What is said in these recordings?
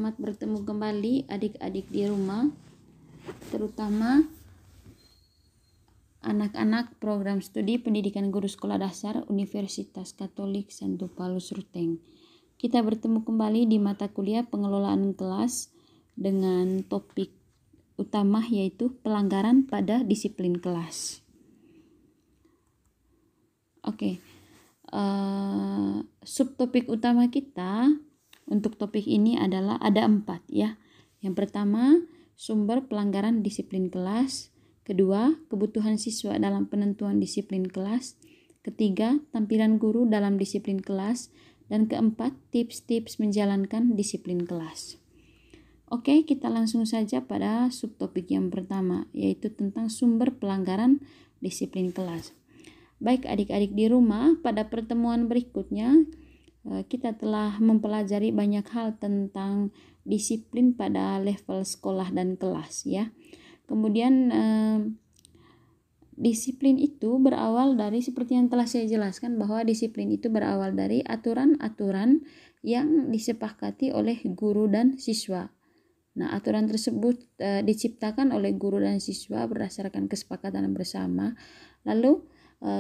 Selamat bertemu kembali adik-adik di rumah, terutama anak-anak program studi pendidikan guru sekolah dasar Universitas Katolik Santo Paulus Ruteng. Kita bertemu kembali di mata kuliah pengelolaan kelas dengan topik utama yaitu pelanggaran pada disiplin kelas. Subtopik utama kita untuk topik ini adalah ada 4 ya. Yang pertama, sumber pelanggaran disiplin kelas. Kedua, kebutuhan siswa dalam penentuan disiplin kelas. Ketiga, tampilan guru dalam disiplin kelas. Dan keempat, tips-tips menjalankan disiplin kelas. Oke, kita langsung saja pada subtopik yang pertama, yaitu tentang sumber pelanggaran disiplin kelas. Baik adik-adik di rumah, pada pertemuan berikutnya kita telah mempelajari banyak hal tentang disiplin pada level sekolah dan kelas ya. Kemudian disiplin itu berawal dari seperti yang telah saya jelaskan, bahwa disiplin itu berawal dari aturan-aturan yang disepakati oleh guru dan siswa. Nah, aturan tersebut diciptakan oleh guru dan siswa berdasarkan kesepakatan bersama. Lalu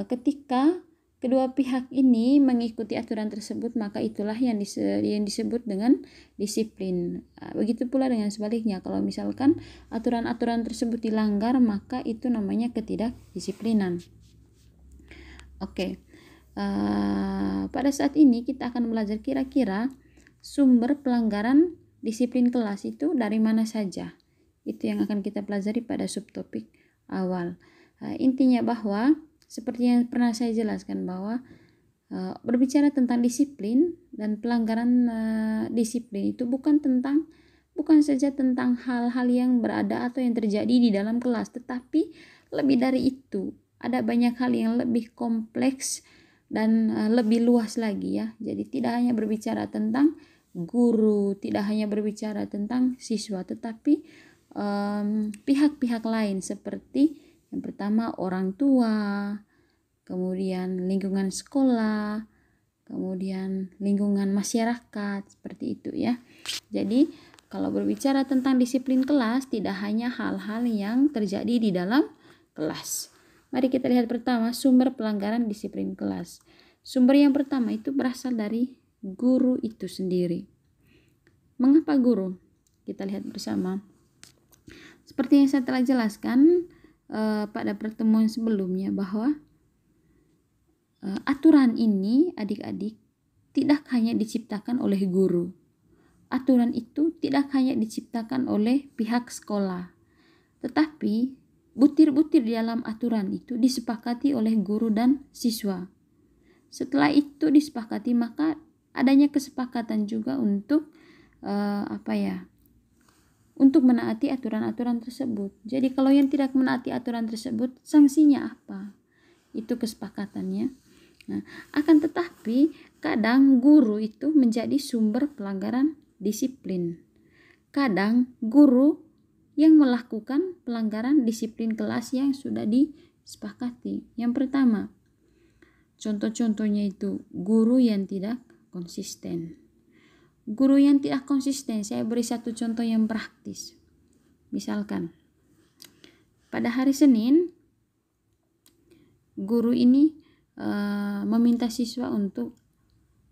ketika kedua pihak ini mengikuti aturan tersebut, maka itulah yang disebut dengan disiplin. Begitu pula dengan sebaliknya, kalau misalkan aturan-aturan tersebut dilanggar, maka itu namanya ketidakdisiplinan. Pada saat ini kita akan belajar kira-kira sumber pelanggaran disiplin kelas itu dari mana saja. Itu yang akan kita pelajari pada subtopik awal. Intinya bahwa seperti yang pernah saya jelaskan, bahwa berbicara tentang disiplin dan pelanggaran disiplin itu bukan saja tentang hal-hal yang berada atau yang terjadi di dalam kelas, tetapi lebih dari itu, ada banyak hal yang lebih kompleks dan lebih luas lagi ya. Jadi tidak hanya berbicara tentang guru, tidak hanya berbicara tentang siswa, tetapi pihak-pihak lain seperti yang pertama orang tua, kemudian lingkungan sekolah, kemudian lingkungan masyarakat, seperti itu ya. Jadi kalau berbicara tentang disiplin kelas, tidak hanya hal-hal yang terjadi di dalam kelas. Mari kita lihat pertama sumber pelanggaran disiplin kelas. Sumber yang pertama itu berasal dari guru itu sendiri. Mengapa guru? Kita lihat bersama. Seperti yang saya telah jelaskan pada pertemuan sebelumnya, bahwa aturan ini adik-adik tidak hanya diciptakan oleh guru. Aturan itu tidak hanya diciptakan oleh pihak sekolah, tetapi butir-butir di dalam aturan itu disepakati oleh guru dan siswa. Setelah itu disepakati, maka adanya kesepakatan juga untuk untuk menaati aturan-aturan tersebut. Jadi kalau yang tidak menaati aturan tersebut, sanksinya apa? Itu kesepakatannya. Nah, akan tetapi kadang guru itu menjadi sumber pelanggaran disiplin. Kadang guru yang melakukan pelanggaran disiplin kelas yang sudah disepakati. Yang pertama, contoh-contohnya itu guru yang tidak konsisten. Guru yang tidak konsisten, saya beri satu contoh yang praktis. Misalkan, pada hari Senin, guru ini meminta siswa untuk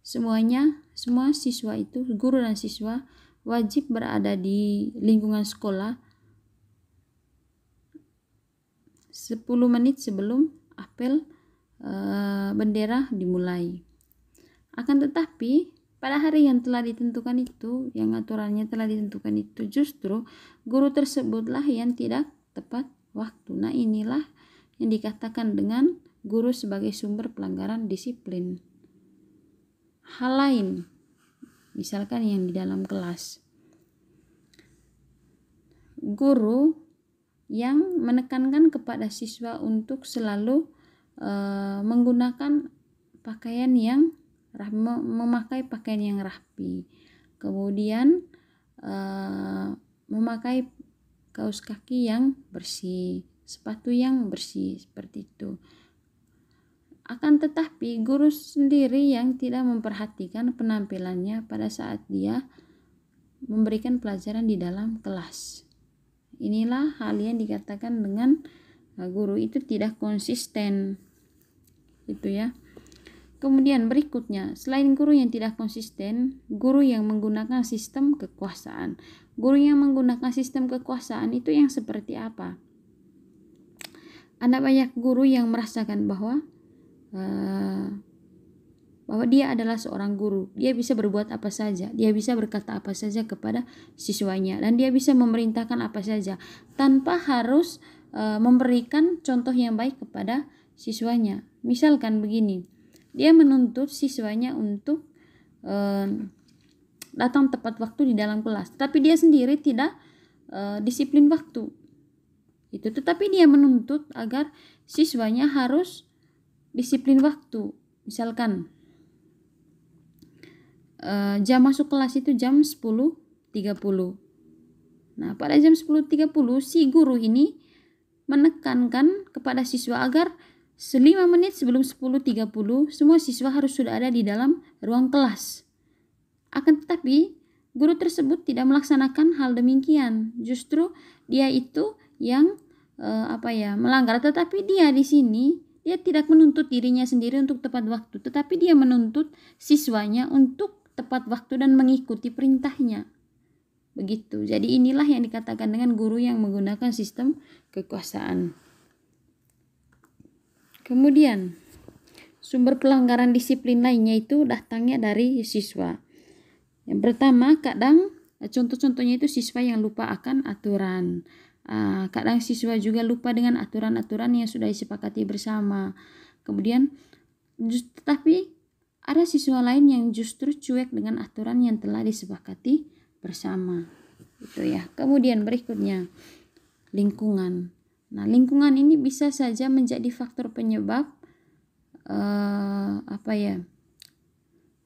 semua siswa itu, guru dan siswa wajib berada di lingkungan sekolah 10 menit sebelum apel bendera dimulai. Akan tetapi pada hari yang telah ditentukan itu, yang aturannya telah ditentukan itu, justru guru tersebutlah yang tidak tepat waktu. Nah, inilah yang dikatakan dengan guru sebagai sumber pelanggaran disiplin. Hal lain, misalkan yang di dalam kelas, guru yang menekankan kepada siswa untuk selalu menggunakan pakaian yang memakai pakaian yang rapi, kemudian memakai kaos kaki yang bersih, sepatu yang bersih, seperti itu. Akan tetapi guru sendiri yang tidak memperhatikan penampilannya pada saat dia memberikan pelajaran di dalam kelas. Inilah hal yang dikatakan dengan guru itu tidak konsisten, itu ya. Kemudian berikutnya, selain guru yang tidak konsisten, guru yang menggunakan sistem kekuasaan. Guru yang menggunakan sistem kekuasaan itu yang seperti apa? Ada banyak guru yang merasakan bahwa dia adalah seorang guru. Dia bisa berbuat apa saja, dia bisa berkata apa saja kepada siswanya, dan dia bisa memerintahkan apa saja tanpa harus memberikan contoh yang baik kepada siswanya. Misalkan begini, dia menuntut siswanya untuk datang tepat waktu di dalam kelas, tapi dia sendiri tidak disiplin waktu. Itu tetapi dia menuntut agar siswanya harus disiplin waktu. Misalkan jam masuk kelas itu jam 10.30. Nah, pada jam 10.30 si guru ini menekankan kepada siswa agar 5 menit sebelum 10.30 semua siswa harus sudah ada di dalam ruang kelas. Akan tetapi guru tersebut tidak melaksanakan hal demikian. Justru dia itu yang melanggar. Tetapi dia di sini dia tidak menuntut dirinya sendiri untuk tepat waktu, tetapi dia menuntut siswanya untuk tepat waktu dan mengikuti perintahnya. Begitu. Jadi inilah yang dikatakan dengan guru yang menggunakan sistem kekuasaan. Kemudian sumber pelanggaran disiplin lainnya itu datangnya dari siswa. Yang pertama, kadang contoh-contohnya itu siswa yang lupa akan aturan. Kadang siswa juga lupa dengan aturan-aturan yang sudah disepakati bersama. Kemudian tetapi ada siswa lain yang justru cuek dengan aturan yang telah disepakati bersama. Itu ya. Kemudian berikutnya, lingkungan. Nah, lingkungan ini bisa saja menjadi faktor penyebab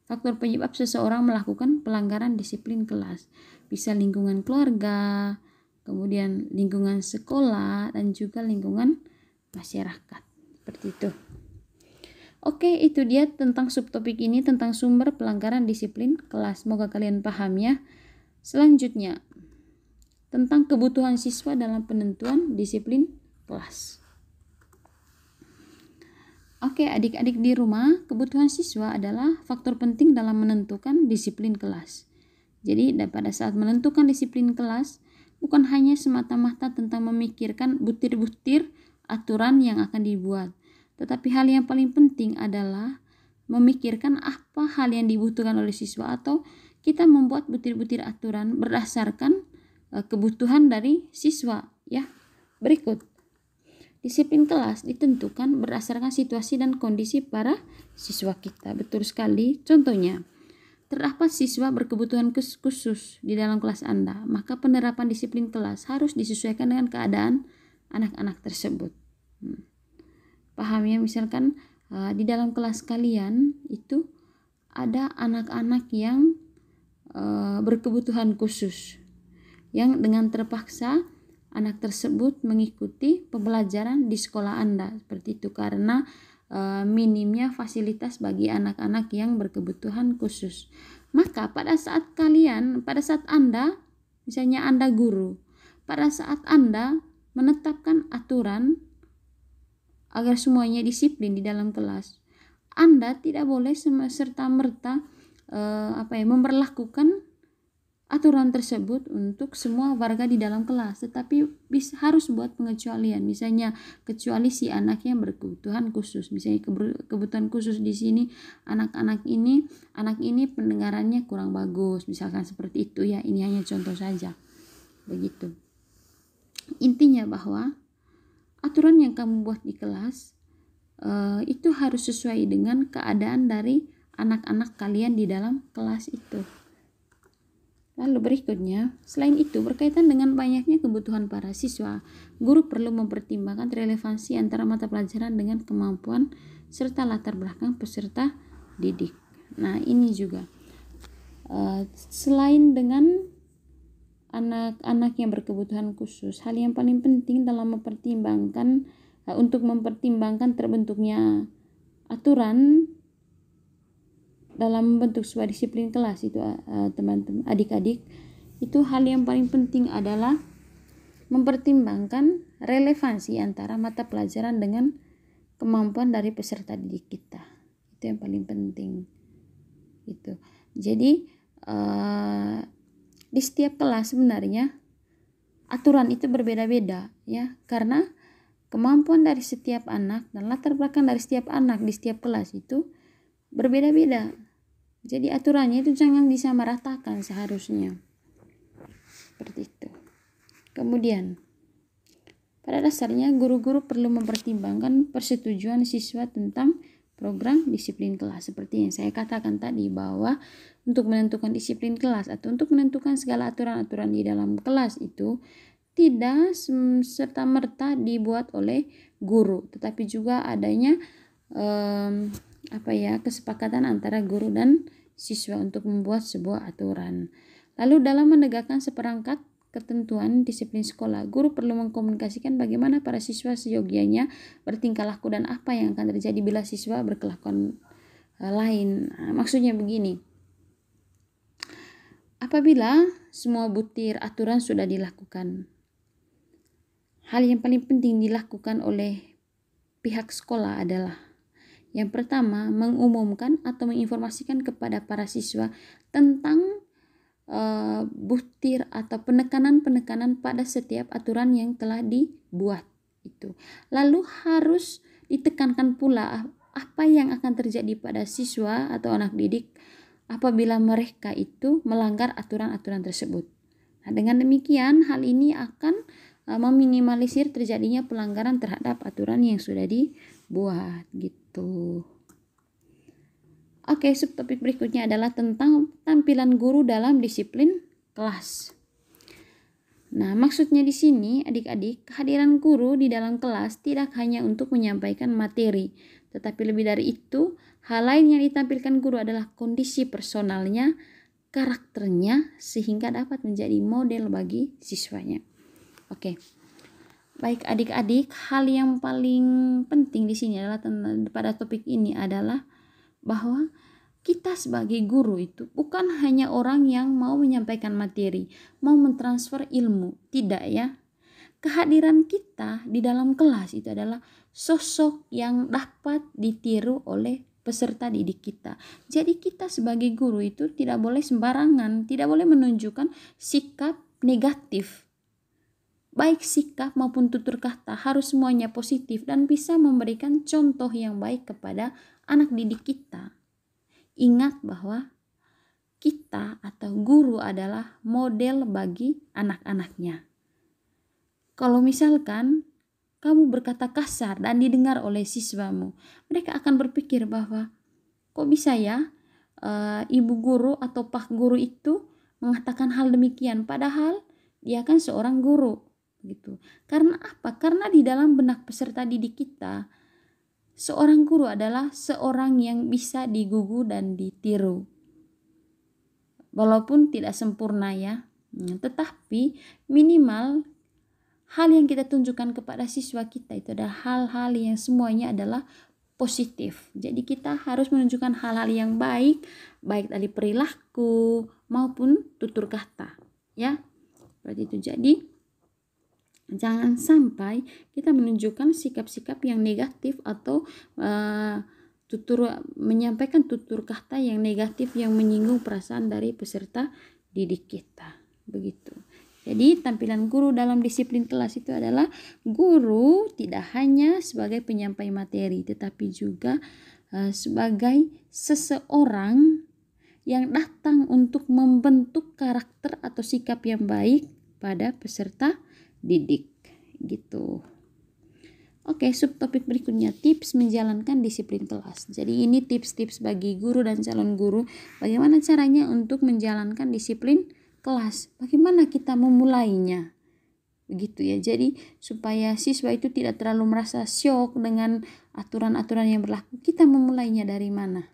faktor penyebab seseorang melakukan pelanggaran disiplin kelas. Bisa lingkungan keluarga, kemudian lingkungan sekolah, dan juga lingkungan masyarakat. Seperti itu. Oke, itu dia tentang subtopik ini, tentang sumber pelanggaran disiplin kelas. Semoga kalian paham ya. Selanjutnya, tentang kebutuhan siswa dalam penentuan disiplin kelas. Oke, adik-adik di rumah, kebutuhan siswa adalah faktor penting dalam menentukan disiplin kelas. Jadi, pada saat menentukan disiplin kelas, bukan hanya semata-mata tentang memikirkan butir-butir aturan yang akan dibuat, tetapi hal yang paling penting adalah memikirkan apa hal yang dibutuhkan oleh siswa, atau kita membuat butir-butir aturan berdasarkan kebutuhan dari siswa ya. Berikut, disiplin kelas ditentukan berdasarkan situasi dan kondisi para siswa kita. Betul sekali. Contohnya, terdapat siswa berkebutuhan khusus di dalam kelas Anda, maka penerapan disiplin kelas harus disesuaikan dengan keadaan anak-anak tersebut. Paham ya? Misalkan di dalam kelas kalian itu ada anak-anak yang berkebutuhan khusus, yang dengan terpaksa anak tersebut mengikuti pembelajaran di sekolah Anda, seperti itu, karena minimnya fasilitas bagi anak-anak yang berkebutuhan khusus. Maka pada saat Anda, misalnya Anda guru, pada saat Anda menetapkan aturan agar semuanya disiplin di dalam kelas, Anda tidak boleh serta-merta memberlakukan aturan tersebut untuk semua warga di dalam kelas, tetapi harus buat pengecualian. Misalnya, kecuali si anak yang berkebutuhan khusus. Misalnya kebutuhan khusus di sini anak ini pendengarannya kurang bagus, misalkan seperti itu ya. Ini hanya contoh saja. Begitu. Intinya bahwa aturan yang kamu buat di kelas itu harus sesuai dengan keadaan dari anak-anak kalian di dalam kelas itu. Lalu berikutnya, selain itu berkaitan dengan banyaknya kebutuhan para siswa, guru perlu mempertimbangkan relevansi antara mata pelajaran dengan kemampuan serta latar belakang peserta didik. Nah, ini juga selain dengan anak-anak yang berkebutuhan khusus, hal yang paling penting dalam mempertimbangkan terbentuknya aturan dalam bentuk sebuah disiplin kelas itu teman-teman adik-adik, itu hal yang paling penting adalah mempertimbangkan relevansi antara mata pelajaran dengan kemampuan dari peserta didik kita. Itu yang paling penting. Itu. Jadi di setiap kelas sebenarnya aturan itu berbeda-beda ya, karena kemampuan dari setiap anak dan latar belakang dari setiap anak di setiap kelas itu berbeda-beda. Jadi aturannya itu jangan disamaratakan seharusnya. Seperti itu. Kemudian, pada dasarnya guru-guru perlu mempertimbangkan persetujuan siswa tentang program disiplin kelas. Seperti yang saya katakan tadi, bahwa untuk menentukan disiplin kelas atau untuk menentukan segala aturan-aturan di dalam kelas itu tidak serta-merta dibuat oleh guru, tetapi juga adanya kesepakatan antara guru dan siswa untuk membuat sebuah aturan. Lalu dalam menegakkan seperangkat ketentuan disiplin sekolah, guru perlu mengkomunikasikan bagaimana para siswa seyogianya bertingkah laku dan apa yang akan terjadi bila siswa berkelakuan lain. Maksudnya begini, apabila semua butir aturan sudah dilakukan, hal yang paling penting dilakukan oleh pihak sekolah adalah yang pertama, mengumumkan atau menginformasikan kepada para siswa tentang butir atau penekanan-penekanan pada setiap aturan yang telah dibuat itu. Lalu harus ditekankan pula apa yang akan terjadi pada siswa atau anak didik apabila mereka itu melanggar aturan-aturan tersebut. Nah, dengan demikian hal ini akan meminimalisir terjadinya pelanggaran terhadap aturan yang sudah dibuat gitu. Oke, subtopik berikutnya adalah tentang tampilan guru dalam disiplin kelas. Nah, maksudnya di sini adik-adik, kehadiran guru di dalam kelas tidak hanya untuk menyampaikan materi, tetapi lebih dari itu, hal lain yang ditampilkan guru adalah kondisi personalnya, karakternya, sehingga dapat menjadi model bagi siswanya. Oke. Baik adik-adik, hal yang paling penting di sini adalah pada topik ini adalah bahwa kita sebagai guru itu bukan hanya orang yang mau menyampaikan materi, mau mentransfer ilmu, tidak ya. Kehadiran kita di dalam kelas itu adalah sosok yang dapat ditiru oleh peserta didik kita. Jadi kita sebagai guru itu tidak boleh sembarangan, tidak boleh menunjukkan sikap negatif. Baik sikap maupun tutur kata harus semuanya positif dan bisa memberikan contoh yang baik kepada anak didik kita. Ingat bahwa kita atau guru adalah model bagi anak-anaknya. Kalau misalkan kamu berkata kasar dan didengar oleh siswamu, mereka akan berpikir bahwa kok bisa ya ibu guru atau pak guru itu mengatakan hal demikian, padahal dia kan seorang guru gitu. Karena apa? Karena di dalam benak peserta didik kita, seorang guru adalah seorang yang bisa digugu dan ditiru. Walaupun tidak sempurna ya, tetapi minimal hal yang kita tunjukkan kepada siswa kita itu adalah hal-hal yang semuanya adalah positif. Jadi kita harus menunjukkan hal-hal yang baik, baik dari perilaku maupun tutur kata, ya. Seperti itu. Jadi jangan sampai kita menunjukkan sikap-sikap yang negatif atau menyampaikan tutur kata yang negatif yang menyinggung perasaan dari peserta didik kita. Begitu. Jadi tampilan guru dalam disiplin kelas itu adalah guru tidak hanya sebagai penyampai materi, tetapi juga sebagai seseorang yang datang untuk membentuk karakter atau sikap yang baik pada peserta didik gitu. Oke, subtopik berikutnya, tips menjalankan disiplin kelas. Jadi ini tips-tips bagi guru dan calon guru bagaimana caranya untuk menjalankan disiplin kelas. Bagaimana kita memulainya? Begitu ya. Jadi supaya siswa itu tidak terlalu merasa syok dengan aturan-aturan yang berlaku, kita memulainya dari mana?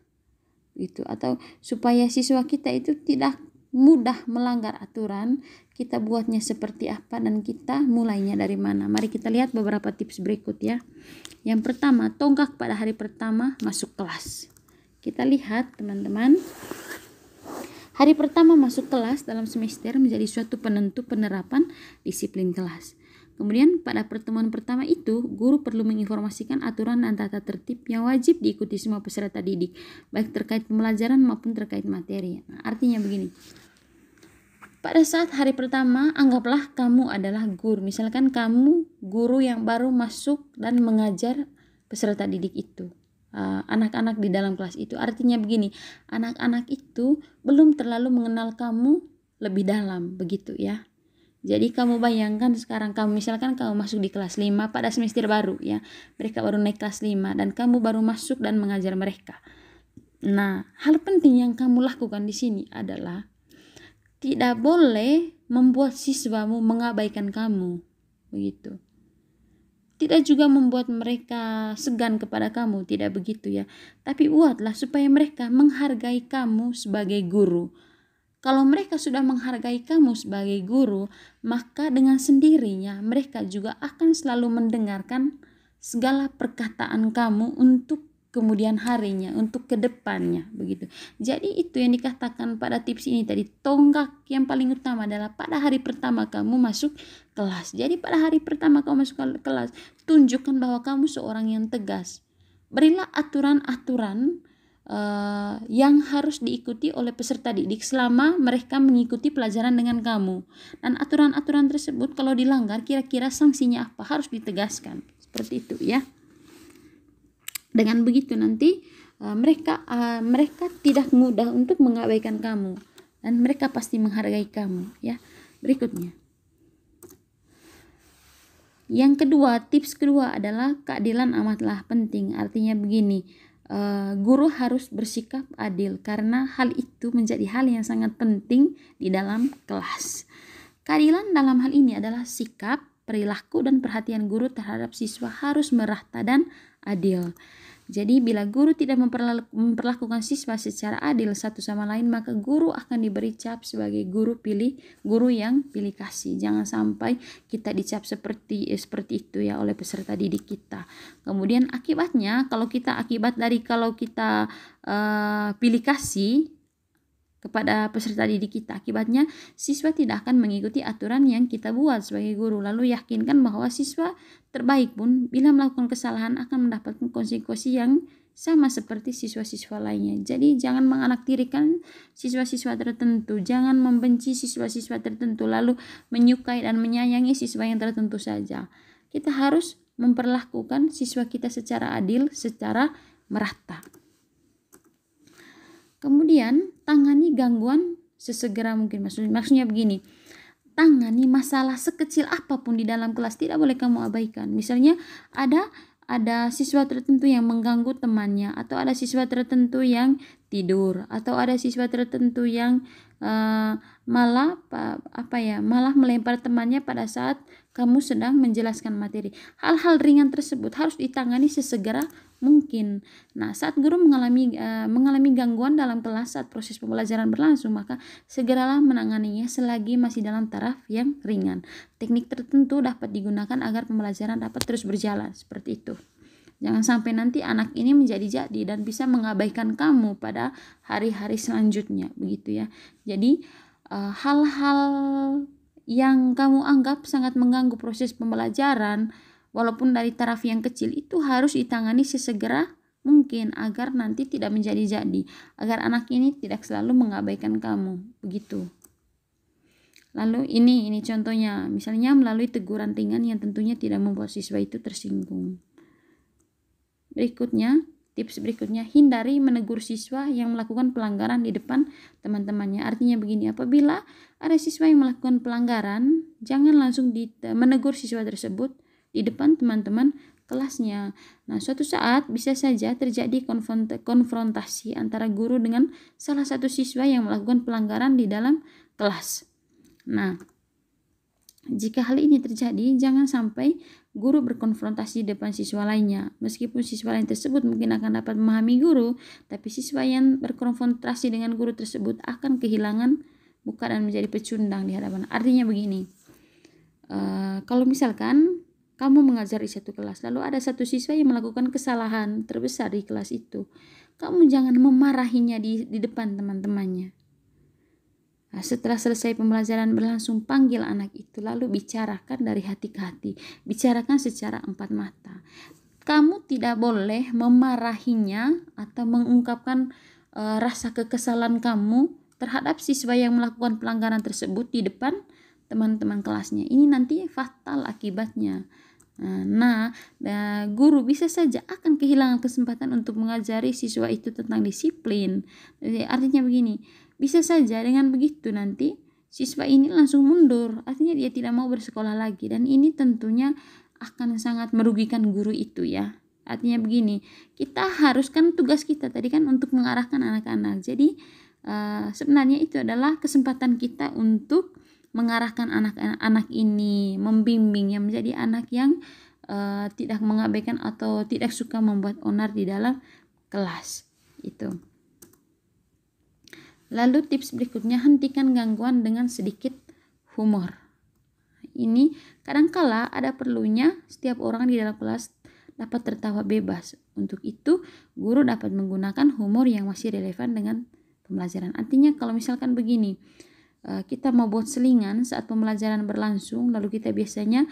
Gitu. Atau supaya siswa kita itu tidak mudah melanggar aturan, kita buatnya seperti apa dan kita mulainya dari mana. Mari kita lihat beberapa tips berikut ya. Yang pertama, tonggak pada hari pertama masuk kelas. Kita lihat teman-teman, Hari pertama masuk kelas dalam semester menjadi suatu penentu penerapan disiplin kelas. Kemudian pada pertemuan pertama itu, guru perlu menginformasikan aturan dan tata tertib yang wajib diikuti semua peserta didik, baik terkait pembelajaran maupun terkait materi. Nah, artinya begini, pada saat hari pertama, anggaplah kamu adalah guru. Misalkan kamu guru yang baru masuk dan mengajar peserta didik itu, anak-anak di dalam kelas itu. Artinya begini, anak-anak itu belum terlalu mengenal kamu lebih dalam, begitu ya. Jadi kamu bayangkan sekarang misalkan kamu masuk di kelas 5 pada semester baru ya. Mereka baru naik kelas 5 dan kamu baru masuk dan mengajar mereka. Nah, hal penting yang kamu lakukan di sini adalah tidak boleh membuat siswamu mengabaikan kamu. Begitu. Tidak juga membuat mereka segan kepada kamu, tidak begitu ya. Tapi buatlah supaya mereka menghargai kamu sebagai guru. Kalau mereka sudah menghargai kamu sebagai guru, maka dengan sendirinya mereka juga akan selalu mendengarkan segala perkataan kamu untuk kemudian harinya, untuk kedepannya, begitu. Jadi itu yang dikatakan pada tips ini tadi, tonggak yang paling utama adalah pada hari pertama kamu masuk kelas. Jadi pada hari pertama kamu masuk kelas, tunjukkan bahwa kamu seorang yang tegas. Berilah aturan-aturan yang harus diikuti oleh peserta didik selama mereka mengikuti pelajaran dengan kamu. Dan aturan-aturan tersebut kalau dilanggar kira-kira sanksinya apa, harus ditegaskan. Seperti itu ya. Dengan begitu nanti mereka tidak mudah untuk mengabaikan kamu dan mereka pasti menghargai kamu ya. Berikutnya. Yang kedua, tips kedua adalah keadilan amatlah penting. Artinya begini, guru harus bersikap adil karena hal itu menjadi hal yang sangat penting di dalam kelas. Keadilan dalam hal ini adalah sikap, perilaku, dan perhatian guru terhadap siswa harus merata dan adil. Jadi bila guru tidak memperlakukan siswa secara adil satu sama lain, maka guru akan diberi cap sebagai guru yang pilih kasih. Jangan sampai kita dicap seperti itu ya oleh peserta didik kita. Kemudian akibatnya kalau kita pilih kasih kepada peserta didik kita, akibatnya siswa tidak akan mengikuti aturan yang kita buat sebagai guru. Lalu yakinkan bahwa siswa terbaik pun bila melakukan kesalahan akan mendapatkan konsekuensi yang sama seperti siswa-siswa lainnya. Jadi jangan menganaktirikan siswa-siswa tertentu, jangan membenci siswa-siswa tertentu lalu menyukai dan menyayangi siswa yang tertentu saja. Kita harus memperlakukan siswa kita secara adil, secara merata. Kemudian tangani gangguan sesegera mungkin. Maksudnya begini, tangani masalah sekecil apapun di dalam kelas, tidak boleh kamu abaikan. Misalnya ada siswa tertentu yang mengganggu temannya, atau ada siswa tertentu yang tidur, atau ada siswa tertentu yang malah melempar temannya pada saat kamu sedang menjelaskan materi. Hal-hal ringan tersebut harus ditangani sesegera mungkin. Nah, saat guru mengalami gangguan dalam kelas saat proses pembelajaran berlangsung, maka segeralah menanganinya selagi masih dalam taraf yang ringan. Teknik tertentu dapat digunakan agar pembelajaran dapat terus berjalan, seperti itu. Jangan sampai nanti anak ini menjadi dan bisa mengabaikan kamu pada hari-hari selanjutnya, begitu ya. Jadi hal-hal yang kamu anggap sangat mengganggu proses pembelajaran, walaupun dari taraf yang kecil, itu harus ditangani sesegera mungkin agar nanti tidak menjadi, agar anak ini tidak selalu mengabaikan kamu, begitu. Lalu ini contohnya, misalnya melalui teguran ringan yang tentunya tidak membuat siswa itu tersinggung. Tips berikutnya, hindari menegur siswa yang melakukan pelanggaran di depan teman-temannya. Artinya begini, apabila ada siswa yang melakukan pelanggaran, jangan langsung menegur siswa tersebut di depan teman-teman kelasnya. Nah, suatu saat bisa saja terjadi konfrontasi antara guru dengan salah satu siswa yang melakukan pelanggaran di dalam kelas. Nah, jika hal ini terjadi, jangan sampai guru berkonfrontasi di depan siswa lainnya. Meskipun siswa lain tersebut mungkin akan dapat memahami guru, tapi siswa yang berkonfrontasi dengan guru tersebut akan kehilangan muka dan menjadi pecundang di hadapan. Artinya begini, kalau misalkan kamu mengajar di satu kelas, lalu ada satu siswa yang melakukan kesalahan terbesar di kelas itu, kamu jangan memarahinya di depan teman-temannya. Setelah selesai pembelajaran berlangsung, panggil anak itu lalu bicarakan dari hati ke hati, bicarakan secara empat mata. Kamu tidak boleh memarahinya atau mengungkapkan rasa kekesalan kamu terhadap siswa yang melakukan pelanggaran tersebut di depan teman-teman kelasnya. Ini nanti fatal akibatnya. Nah, guru bisa saja akan kehilangan kesempatan untuk mengajari siswa itu tentang disiplin. Jadi, artinya begini, bisa saja dengan begitu nanti siswa ini langsung mundur, artinya dia tidak mau bersekolah lagi, dan ini tentunya akan sangat merugikan guru itu ya. Artinya begini, kita haruskan tugas kita tadi kan untuk mengarahkan anak-anak. Jadi sebenarnya itu adalah kesempatan kita untuk mengarahkan anak-anak ini, membimbing yang menjadi anak yang tidak mengabaikan atau tidak suka membuat onar di dalam kelas itu. Lalu tips berikutnya, hentikan gangguan dengan sedikit humor. Ini kadangkala ada perlunya setiap orang di dalam kelas dapat tertawa bebas. Untuk itu, guru dapat menggunakan humor yang masih relevan dengan pembelajaran. Artinya kalau misalkan begini, kita mau buat selingan saat pembelajaran berlangsung, lalu kita biasanya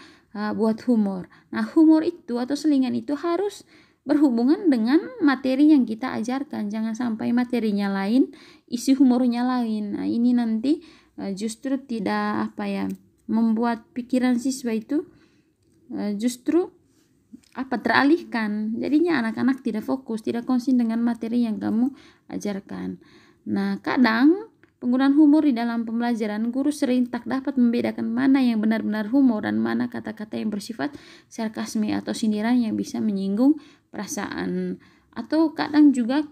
buat humor. Nah, humor itu atau selingan itu harus berhubungan dengan materi yang kita ajarkan. Jangan sampai materinya lain, isi humornya lain. Nah, ini nanti justru tidak membuat pikiran siswa itu justru teralihkan. Jadinya anak-anak tidak fokus, tidak konsen dengan materi yang kamu ajarkan. Nah, kadang penggunaan humor di dalam pembelajaran, guru sering tak dapat membedakan mana yang benar-benar humor dan mana kata-kata yang bersifat sarkasme atau sindiran yang bisa menyinggung perasaan. Atau kadang juga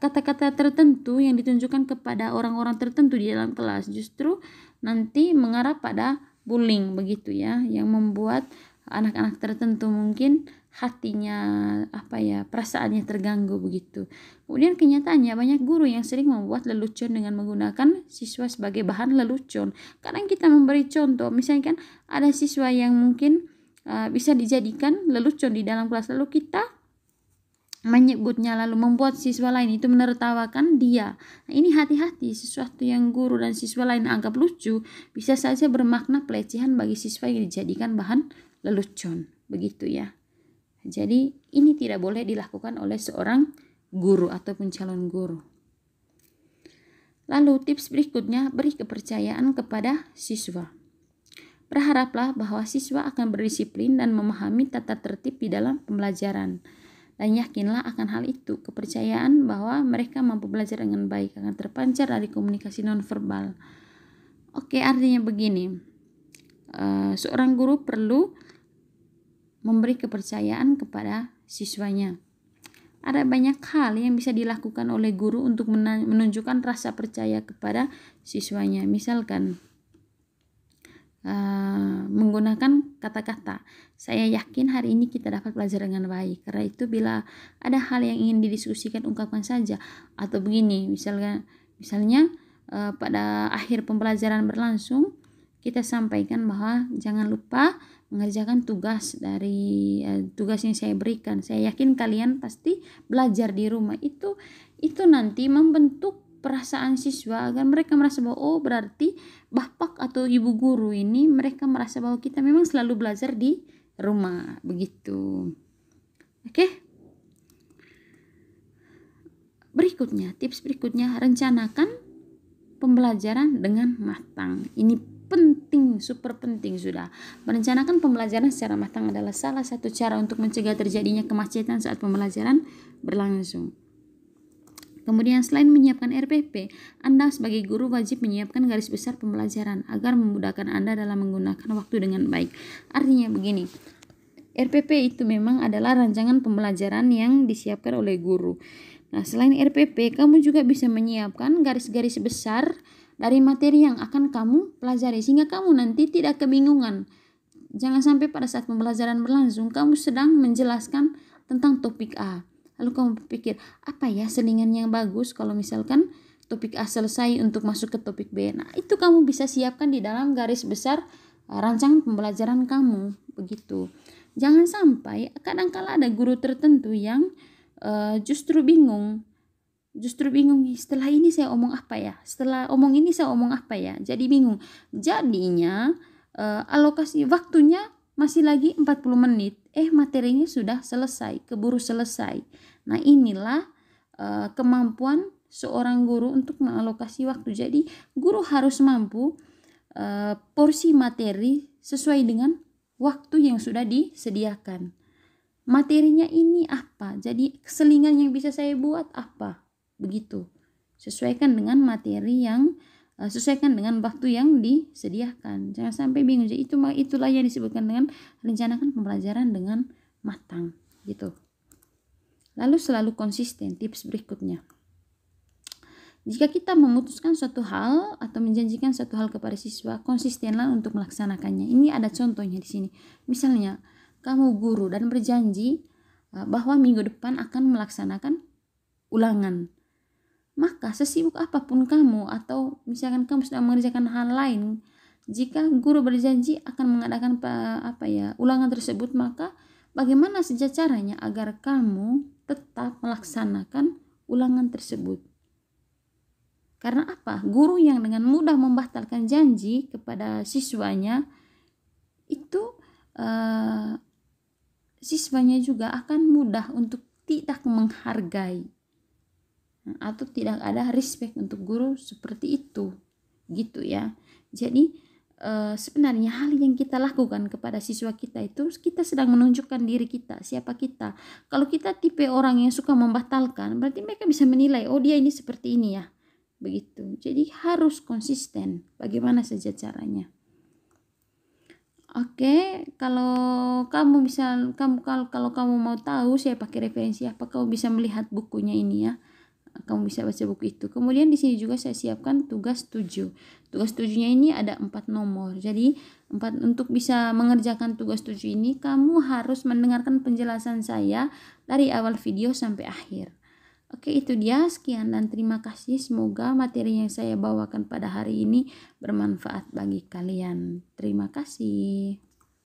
kata-kata tertentu yang ditunjukkan kepada orang-orang tertentu di dalam kelas justru nanti mengarah pada bullying begitu ya, yang membuat anak-anak tertentu mungkin hatinya perasaannya terganggu begitu. Kemudian kenyataannya banyak guru yang sering membuat lelucon dengan menggunakan siswa sebagai bahan lelucon. Kadang kita memberi contoh, misalkan ada siswa yang mungkin bisa dijadikan lelucon di dalam kelas, lalu kita menyebutnya lalu membuat siswa lain itu menertawakan dia. Nah, ini hati-hati, sesuatu yang guru dan siswa lain anggap lucu bisa saja bermakna pelecehan bagi siswa yang dijadikan bahan lelucon begitu ya. Jadi ini tidak boleh dilakukan oleh seorang guru ataupun calon guru. Lalu tips berikutnya, beri kepercayaan kepada siswa. Berharaplah bahwa siswa akan berdisiplin dan memahami tata tertib di dalam pembelajaran. Dan yakinlah akan hal itu. Kepercayaan bahwa mereka mampu belajar dengan baik akan terpancar dari komunikasi nonverbal. Oke, artinya begini. Seorang guru perlu memberi kepercayaan kepada siswanya. Ada banyak hal yang bisa dilakukan oleh guru untuk menunjukkan rasa percaya kepada siswanya. Misalkan menggunakan kata-kata, saya yakin hari ini kita dapat belajar dengan baik. Karena itu bila ada hal yang ingin didiskusikan, ungkapkan saja. Atau begini, misalnya pada akhir pembelajaran berlangsung, kita sampaikan bahwa jangan lupa mengerjakan tugas dari tugas yang saya berikan. Saya yakin kalian pasti belajar di rumah. Itu nanti membentuk perasaan siswa agar mereka merasa bahwa berarti bapak atau ibu guru ini mereka merasa bahwa kita memang selalu belajar di rumah begitu. Oke. Tips berikutnya, rencanakan pembelajaran dengan matang. Ini penting, super penting sudah. Merencanakan pembelajaran secara matang adalah salah satu cara untuk mencegah terjadinya kemacetan saat pembelajaran berlangsung. Kemudian selain menyiapkan RPP, Anda sebagai guru wajib menyiapkan garis besar pembelajaran agar memudahkan Anda dalam menggunakan waktu dengan baik. Artinya begini, RPP itu memang adalah rancangan pembelajaran yang disiapkan oleh guru. Nah, selain RPP, kamu juga bisa menyiapkan garis-garis besar dari materi yang akan kamu pelajari sehingga kamu nanti tidak kebingungan. Jangan sampai pada saat pembelajaran berlangsung kamu sedang menjelaskan tentang topik A, lalu kamu berpikir apa ya selingan yang bagus kalau misalkan topik A selesai untuk masuk ke topik B. Nah, itu kamu bisa siapkan di dalam garis besar rancangan pembelajaran kamu begitu. Jangan sampai kadang-kala ada guru tertentu yang justru bingung. justru bingung, setelah ini saya omong apa ya, setelah omong ini saya omong apa ya, jadi bingung. Jadinya alokasi waktunya masih lagi 40 menit, materinya sudah selesai, keburu selesai. Nah inilah kemampuan seorang guru untuk mengalokasi waktu. Jadi guru harus mampu porsi materi sesuai dengan waktu yang sudah disediakan. Materinya ini apa, jadi selingan yang bisa saya buat apa, begitu. Sesuaikan dengan materi yang sesuaikan dengan waktu yang disediakan. Jangan sampai bingung. Jadi itulah yang disebutkan dengan rencanakan pembelajaran dengan matang, gitu. Lalu selalu konsisten. Tips berikutnya, jika kita memutuskan suatu hal atau menjanjikan suatu hal kepada siswa, konsistenlah untuk melaksanakannya. Ini ada contohnya di sini. Misalnya kamu guru dan berjanji bahwa minggu depan akan melaksanakan ulangan, maka sesibuk apapun kamu atau misalkan kamu sedang mengerjakan hal lain, jika guru berjanji akan mengadakan ulangan tersebut, maka bagaimana saja caranya agar kamu tetap melaksanakan ulangan tersebut. Karena apa? Guru yang dengan mudah membatalkan janji kepada siswanya, itu siswanya juga akan mudah untuk tidak menghargai atau tidak ada respect untuk guru seperti itu, gitu ya. Jadi sebenarnya hal yang kita lakukan kepada siswa kita itu kita sedang menunjukkan diri kita, siapa kita. Kalau kita tipe orang yang suka membatalkan, berarti mereka bisa menilai, oh dia ini seperti ini ya, begitu. Jadi harus konsisten bagaimana saja caranya. Oke, kalau kamu kalau kamu mau tahu saya pakai referensi apa, kamu bisa melihat bukunya ini ya. Kamu bisa baca buku itu. Kemudian di sini juga saya siapkan tugas 7. Tugas 7-nya ini ada 4 nomor. Jadi untuk bisa mengerjakan tugas 7 ini kamu harus mendengarkan penjelasan saya dari awal video sampai akhir. Oke, itu dia. Sekian dan terima kasih. Semoga materi yang saya bawakan pada hari ini bermanfaat bagi kalian. Terima kasih.